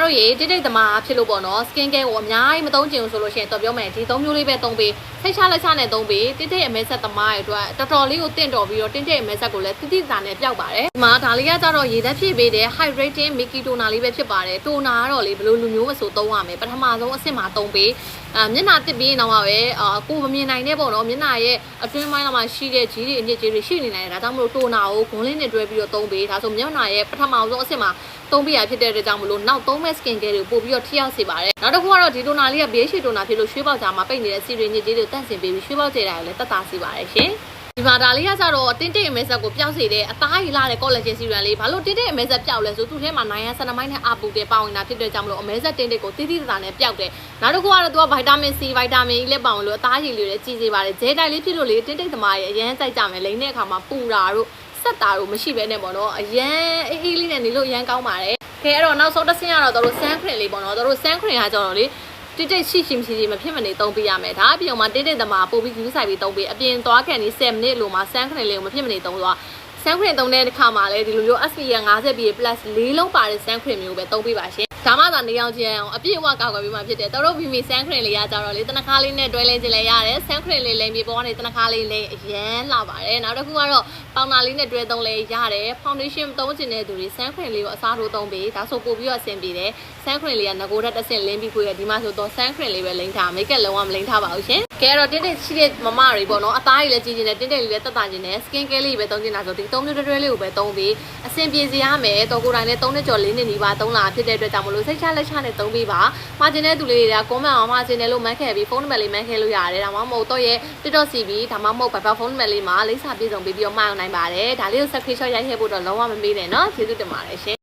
တို့ရေတိတိတမဖြစ်လို့ပေါ့နော် skin care ကိုအများကြီးမသုံးချင်ဘူးဆိုလို့ရှိရင်တော့ပြောမယ်ဒီ3မျိုးလေးပဲသုံးပေးစိတ်ချလက်ချနဲ့သုံးပေးတိတိအမဲဆက်သမားတွေအတွက်တော်တော်လေးကိုတင့်တော်ပြီးတော့တင်းတဲ့အမဲဆက်ကိုလည်းတိတိတာနဲ့ပျောက်ပါတယ်ဒီမှာဒါလေးကကြတော့ရေသက်ဖြည့်ပေးတဲ့ hydrating Mickey toner လေးပဲဖြစ်ပါတယ် toner ကတော့လေဘယ်လိုလူမျိုးမဆိုသုံးရမယ်ပထမဆုံးအဆင့်မှာသုံးပေးမျက်နှာတစ်ပြီးတော့မှပဲကိုမမြင်နိုင်တဲ့ပေါ့နော်မျက်နှာရဲ့အတွင်းပိုင်းမှာရှိတဲ့ကြီးတွေအညစ်အကြေးတွေရှိနေနိုင်တယ်ဒါကြောင့်မလို့ toner ကိုဂွန်းလေးနဲ့တွဲပြီးတော့သုံးပေးဒါဆိုမျက်နှာရဲ့ပထမဆုံးအဆင့်မှာသုံးပေးရဖြစ်တဲ့အတွက်ကြောင့်မလို့နောက်သုံးမဲ့ skin care တွေကိုပို့ပြီးတော့ထိရောက်စေပါတယ်နောက်တစ်ခုကတော့ဒီ toner လေးကဘေးရှည် toner ဖြစ်လို့ရွှေပေါက်ကြားမှာပိတ်နေတဲ့စီတွေညစ်ကြေးတွေတန့်စင်ပေးပြီးရွှေပေါက်ကျတာကိုလည်းတက်တာစေပါတယ်ရှင်ဒီမှာဒါလေးကကြတော့တင်းတိတ်အမဲဆက်ကိုပျောက်စေတဲ့အသားရည်လာတဲ့ collagen serum လေးဘာလို့တင်းတိတ်အမဲဆက်ပျောက်လဲဆိုသူ့ထဲမှာနိုင်ရဆန်နမိုင်းနဲ့အပူတွေပါဝင်တာဖြစ်တဲ့ကြောင့်မလို့အမဲဆက်တင်းတိတ်ကိုတိတိတသာနဲ့ပျောက်တယ်နောက်တစ်ခုကတော့သူက vitamin C vitamin E လည်းပါဝင်လို့အသားရည်လေးတွေကြီးစေပါတယ်ဂျဲတိုက်လေးဖြစ်လို့လေတင်းတိတ်သမားရဲ့အရန်ကြိုက်ကြမယ်လိမ့်တဲ့အခါမှာပူတာတို့ဆက်တာတို့မရှိဘဲနဲ့ပေါ့နော်အရန်အေးလေးနဲ့နေလို့အရန်ကောင်းပါတယ်ခဲအဲ့တော့နောက်ဆုံးတစ်ဆင့်ကတော့တို့ sun cream လေးပေါ့နော်တို့ sun cream ကကြတော့လေတိတိရှိရှိမရှိမဖြစ်မနေသုံးပေးရမယ်ဒါအပြင်မှာတိတိသမားပို့ပြီးယူဆိုင်ပြီးသုံးပေးအပြင်သွားခံနေ7မိနစ်လိုမှာ sun cream လေးကိုမဖြစ်မနေသုံးသွားsun cream သုံးတဲ့အခါမှာလည်းဒီလိုမျိုး SPF 50 PA+ 4လုံးပါတဲ့ sun cream မျိုးပဲသုံးပေးပါရှင်ဒါမှသာနေအောင်ချင်းအောင်အပြည့်အဝကောက်ွယ်ပြီးမှဖြစ်တယ်တို့ဗီမီ sun cream လေးရကြတော့လေတနခါလေးနဲ့တွဲလဲခြင်းလည်းရတယ် sun cream လေးလိမ်ပြီးပေါ်ကနေတနခါလေးလိမ်အရန်လာပါတယ်နောက်တစ်ခုကတော့ပေါင်နာလေးနဲ့တွဲသုံးလဲရတယ် foundation သုံးချင်တဲ့သူတွေ sun cream လေးကိုအစားထိုးသုံးပေးဒါဆိုပို့ပြီးတော့အဆင်ပြေတယ် sun cream လေးကငကိုတက်တစ်ဆင့်လင်းပြီးခွေးရဒီမှာဆိုတော့ sun cream လေးပဲလိမ်ထား make up လုံးဝမလိမ်ထားပါဘူးရှင်ကဲတော့တင်းတင်းရှိတဲ့မမတွေပေါ့နော်အသားကြီးလည်းကြီးကျင်တယ်တင်းတင်းလေးလည်းတက်တာကျင်တယ် skin care လေးပဲသုံးချင်တာဆိုဒီ3မျိုးတွဲလေးကိုပဲသုံးပြီးအဆင်ပြေစေရမယ်တော်ကိုယ်တိုင်လည်း3နှစ်ကျော်4နှစ်နီးပါးသုံးလာဖြစ်တဲ့အတွက်ကြောင့်မလို့စိတ်ချလက်ချနဲ့သုံးပေးပါမှာကျင်တဲ့သူလေးတွေက comment အောင်မှာကျင်တယ်လို့မှန်းခဲ့ပြီးဖုန်းနံပါတ်လေးမှန်းခဲ့လို့ရတယ်ဒါမှမဟုတ်တော့ရဲ့ TikTok CB ဒါမှမဟုတ်ဘာဖုန်းနံပါတ်လေးမှာလိပ်စာပြေဆုံးပေးပြီးတော့မှာအောင်နိုင်ပါတယ်ဒါလေးကို screenshot ရိုက်ခဲ့ဖို့တော့လုံးဝမမေ့နဲ့เนาะကျေးဇူးတင်ပါတယ်ရှင်